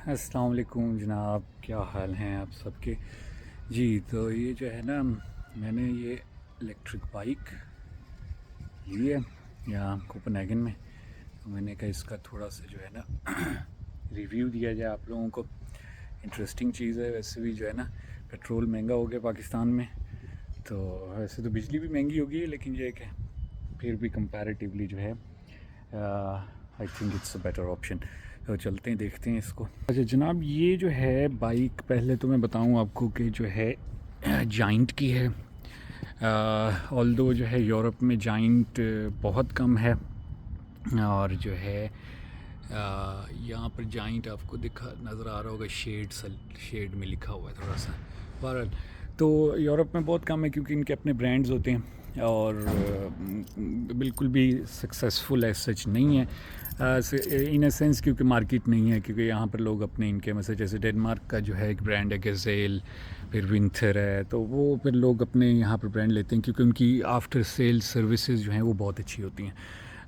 अस्सलाम वालेकुम जनाब, क्या हाल हैं आप सबके। जी तो ये जो है ना, मैंने ये इलेक्ट्रिक बाइक ली है यहाँ कोपेनहेगन में। तो मैंने कहा इसका थोड़ा सा जो है ना रिव्यू दिया जाए आप लोगों को। इंटरेस्टिंग चीज़ है। वैसे भी जो है ना, पेट्रोल महंगा हो गया पाकिस्तान में, तो वैसे तो बिजली भी महंगी हो गई है, लेकिन ये है कि फिर भी कंपैरेटिवली जो है I think it's a better option. तो चलते हैं, देखते हैं इसको। अच्छा जनाब, ये जो है बाइक, पहले तो मैं बताऊं आपको कि जो है जाइंट की है। ऑल्दो जो है यूरोप में जाइंट बहुत कम है, और जो है यहाँ पर जाइंट आपको दिखा नज़र आ रहा होगा, शेड में लिखा हुआ है थोड़ा सा। बहरहाल तो यूरोप में बहुत कम है, क्योंकि इनके अपने ब्रांड्स होते हैं और बिल्कुल भी सक्सेसफुल एज सच नहीं है इन अ सेंस, क्योंकि मार्केट नहीं है। क्योंकि यहाँ पर लोग अपने इनके मतलब जैसे डेनमार्क का जो है एक ब्रांड है गज़ेल, फिर विंथर है, तो वो फिर लोग अपने यहाँ पर ब्रांड लेते हैं, क्योंकि उनकी आफ्टर सेल सर्विसेज जो हैं वो बहुत अच्छी होती हैं।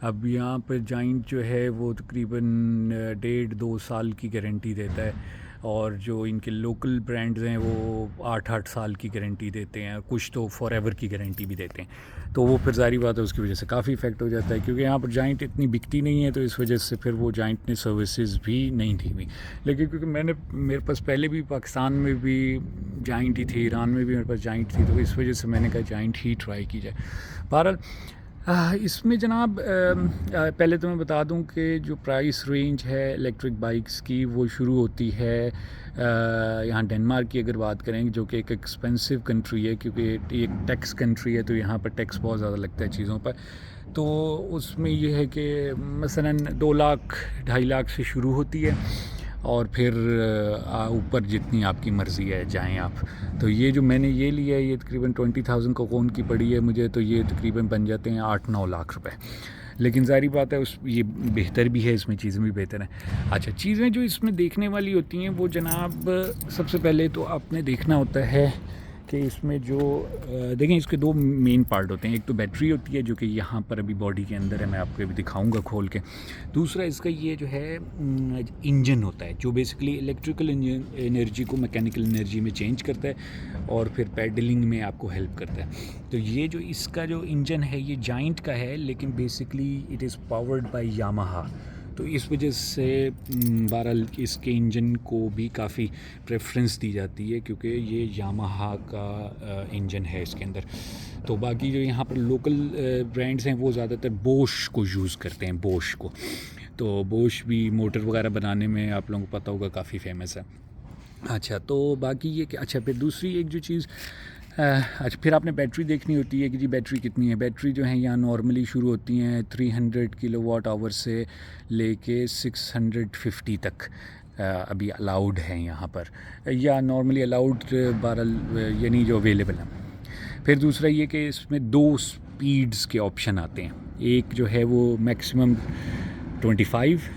अब यहाँ पर जाइंट जो है वो तकरीबन 1.5-2 साल की गारंटी देता है, और जो इनके लोकल ब्रांड्स हैं वो 8-8 साल की गारंटी देते हैं, कुछ तो फॉर एवर की गारंटी भी देते हैं। तो वो फिर ज़ाहिर बात है, उसकी वजह से काफ़ी इफेक्ट हो जाता है, क्योंकि यहाँ पर जाइंट इतनी बिकती नहीं है, तो इस वजह से फिर वो जाइंट ने सर्विसेज भी नहीं दी हुई। लेकिन क्योंकि मेरे पास पहले भी पाकिस्तान में भी जाइंट ही थी, ईरान में भी मेरे पास जाइंट थी, तो इस वजह से मैंने कहा जाइंट ही ट्राई की जाए। बहरहाल इसमें जनाब पहले तो मैं बता दूं कि जो प्राइस रेंज है इलेक्ट्रिक बाइक्स की, वो शुरू होती है यहाँ डेनमार्क की अगर बात करें, जो कि एक एक्सपेंसिव कंट्री है, क्योंकि ये एक टैक्स कंट्री है, तो यहाँ पर टैक्स बहुत ज़्यादा लगता है चीज़ों पर। तो उसमें ये है कि मसलन 2 लाख 2.5 लाख से शुरू होती है, और फिर ऊपर जितनी आपकी मर्ज़ी है जाएं आप। तो ये जो मैंने ये लिया है, ये तकरीबन 20,000 को कौन की पड़ी है मुझे, तो ये तकरीबन बन जाते हैं 8-9 लाख रुपए। लेकिन ज़ाहिर बात है उस ये बेहतर भी है, इसमें चीज़ें भी बेहतर हैं। अच्छा, चीज़ें जो इसमें देखने वाली होती हैं वो जनाब, सबसे पहले तो आपने देखना होता है कि इसमें जो देखें, इसके 2 मेन पार्ट होते हैं। एक तो बैटरी होती है, जो कि यहाँ पर अभी बॉडी के अंदर है, मैं आपको अभी दिखाऊंगा खोल के। दूसरा इसका ये जो है इंजन होता है, जो बेसिकली इलेक्ट्रिकल एनर्जी को मैकेनिकल एनर्जी में चेंज करता है, और फिर पैडलिंग में आपको हेल्प करता है। तो ये जो इसका जो इंजन है ये जाइंट का है, लेकिन basically it is powered by Yamaha. तो इस वजह से बहरहाल इसके इंजन को भी काफ़ी प्रेफरेंस दी जाती है, क्योंकि ये यामाहा का इंजन है इसके अंदर। तो बाकी जो यहाँ पर लोकल ब्रांड्स हैं वो ज़्यादातर बोश को यूज़ करते हैं, बोश को। तो बोश भी मोटर वगैरह बनाने में आप लोगों को पता होगा काफ़ी फेमस है। अच्छा, तो बाकी ये कि अच्छा, फिर दूसरी एक जो चीज़ अच्छा, फिर आपने बैटरी देखनी होती है कि जी बैटरी कितनी है। बैटरी जो है यहाँ नॉर्मली शुरू होती हैं 300 किलोवाट आवर से लेके 650 तक अभी अलाउड है यहाँ पर, या नॉर्मली अलाउड 12 यानी जो अवेलेबल हैं। फिर दूसरा ये कि इसमें 2 स्पीड्स के ऑप्शन आते हैं। एक जो है वो मैक्सिमम 25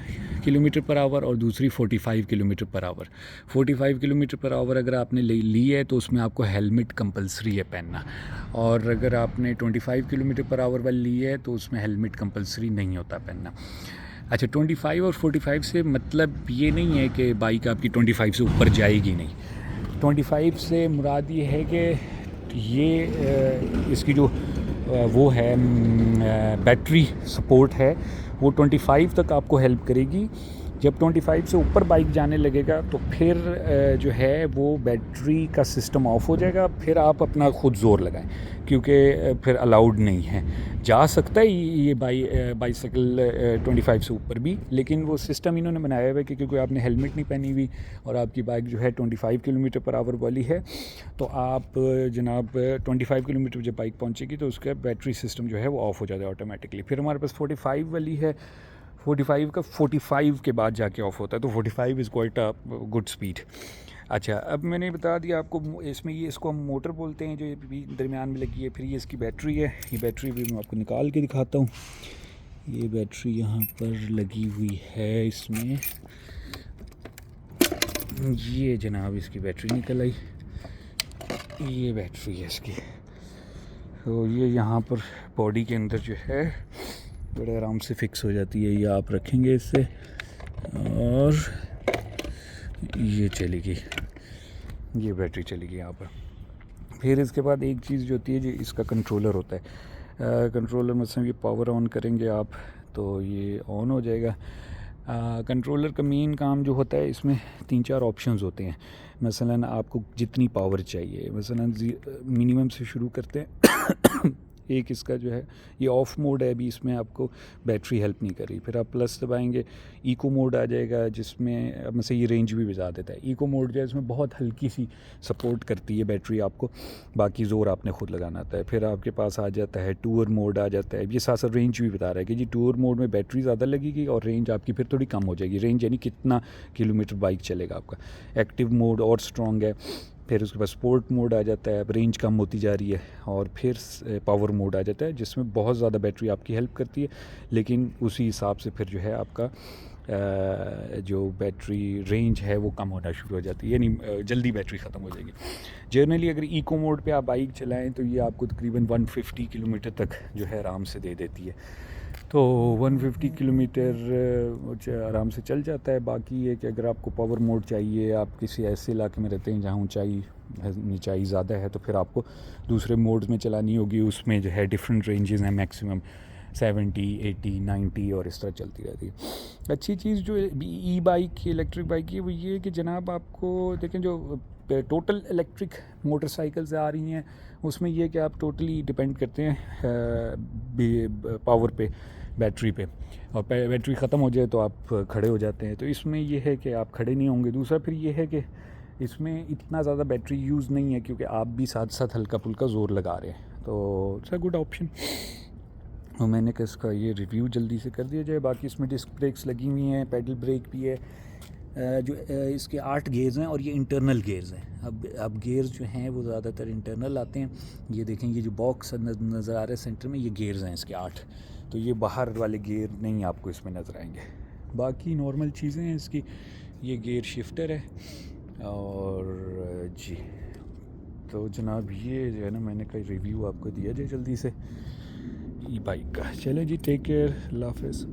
किलोमीटर पर आवर, और दूसरी 45 kilometre per hour. 45 kilometre per hour अगर आपने ली है तो उसमें आपको हेलमेट कंपलसरी है पहनना, और अगर आपने 25 किलोमीटर पर आवर वाली ली है तो उसमें हेलमेट कंपलसरी नहीं होता पहनना। अच्छा, 25 और 45 से मतलब ये नहीं है कि बाइक आपकी 25 से ऊपर जाएगी नहीं। 25 से मुराद ये है कि ये इसकी जो वो है बैटरी सपोर्ट है, वो 25 तक आपको हेल्प करेगी। जब 25 से ऊपर बाइक जाने लगेगा तो फिर जो है वो बैटरी का सिस्टम ऑफ हो जाएगा, फिर आप अपना खुद ज़ोर लगाएं, क्योंकि फिर अलाउड नहीं है। जा सकता है ये बाइसाइकिल 25 से ऊपर भी, लेकिन वो सिस्टम इन्होंने बनाया हुआ है कि क्योंकि आपने हेलमेट नहीं पहनी हुई और आपकी बाइक जो है 25 किलोमीटर पर आवर वाली है, तो आप जनाब 25 किलोमीटर जब बाइक पहुंचेगी तो उसका बैटरी सिस्टम जो है वो ऑफ हो जाता है ऑटोमेटिकली। फिर हमारे पास 45 वाली है, 45 का 45 के बाद जाके ऑफ होता है, तो 45 is quite a good speed. अच्छा, अब मैंने बता दिया आपको, इसमें ये इसको हम मोटर बोलते हैं जो ये भी दरमियान में लगी है। फिर ये इसकी बैटरी है, ये बैटरी भी मैं आपको निकाल के दिखाता हूँ। ये बैटरी यहाँ पर लगी हुई है इसमें, ये जनाब इसकी बैटरी निकल आई, ये बैटरी है इसकी। तो ये यहाँ पर बॉडी के अंदर जो है बड़े आराम से फिक्स हो जाती है। ये आप रखेंगे इससे, और ये चलेगी, ये बैटरी चलेगी यहाँ पर। फिर इसके बाद एक चीज़ जो होती है, जो इसका कंट्रोलर होता है। कंट्रोलर मतलब ये पावर ऑन करेंगे आप तो ये ऑन हो जाएगा। कंट्रोलर का मेन काम जो होता है, इसमें 3-4 ऑप्शंस होते हैं। मसलन आपको जितनी पावर चाहिए, मसलन मिनिमम से शुरू करते हैं। एक इसका जो है ये ऑफ मोड है, अभी इसमें आपको बैटरी हेल्प नहीं कर रही। फिर आप प्लस दबाएंगे, इको मोड आ जाएगा, जिसमें अब से ये रेंज भी बता देता है। इको मोड जो है इसमें बहुत हल्की सी सपोर्ट करती है बैटरी आपको, बाकी ज़ोर आपने खुद लगाना आता है। फिर आपके पास आ जाता है टूर मोड आ जाता है, ये साथ साथ रेंज भी बता रहा है कि जी टूर मोड में बैटरी ज़्यादा लगेगी और रेंज आपकी फिर थोड़ी कम हो जाएगी। रेंज यानी कितना किलोमीटर बाइक चलेगा आपका। एक्टिव मोड और स्ट्रॉन्ग है। फिर उसके बाद स्पोर्ट मोड आ जाता है, अब रेंज कम होती जा रही है। और फिर पावर मोड आ जाता है, जिसमें बहुत ज़्यादा बैटरी आपकी हेल्प करती है, लेकिन उसी हिसाब से फिर जो है आपका जो बैटरी रेंज है वो कम होना शुरू हो जाती है, यानी जल्दी बैटरी ख़त्म हो जाएगी। जनरली अगर इको मोड पे आप बाइक चलाएं तो ये आपको तकरीबन 150 किलोमीटर तक जो है आराम से दे देती है। तो 150 किलोमीटर आराम से चल जाता है। बाकी ये कि अगर आपको पावर मोड चाहिए, आप किसी ऐसे इलाके में रहते हैं जहाँ ऊंचाई ज़्यादा है, तो फिर आपको दूसरे मोड्स में चलानी होगी। उसमें जो है डिफरेंट रेंजेस हैं, मैक्सिमम 70, 80, 90 और इस तरह चलती रहती है। अच्छी चीज़ जो ई बाइक की, इलेक्ट्रिक बाइक की, वो ये है कि जनाब आपको देखें, जो टोटल इलेक्ट्रिक मोटरसाइकिल्स आ रही हैं उसमें ये कि आप टोटली डिपेंड करते हैं पावर पे, बैटरी पे, और बैटरी ख़त्म हो जाए तो आप खड़े हो जाते हैं। तो इसमें ये है कि आप खड़े नहीं होंगे। दूसरा फिर ये है कि इसमें इतना ज़्यादा बैटरी यूज़ नहीं है, क्योंकि आप भी साथ साथ हल्का फुल्का ज़ोर लगा रहे हैं, तो इट्स अ गुड ऑप्शन। और मैंने कहा इसका ये रिव्यू जल्दी से कर दिया जाए। बाकी इसमें डिस्क ब्रेक्स लगी हुई हैं, पैडल ब्रेक भी है। जो इसके 8 गेयर्स हैं और ये इंटरनल गेयर्स हैं। अब गेयर्स जो हैं वो ज़्यादातर इंटरनल आते हैं। ये देखें, ये जो बॉक्स नज़र आ रहा है सेंटर में, ये गेयर्स हैं इसके 8। तो ये बाहर वाले गेयर नहीं आपको इसमें नज़र आएंगे। बाकी नॉर्मल चीज़ें हैं इसकी। ये गेयर शिफ्टर है। और जी, तो जनाब ये जो है ना, मैंने कहा रिव्यू आपको दिया जाए जल्दी से ई बाइक का। चलें जी, टेक केयर, अल्लाह हाफ़िज़।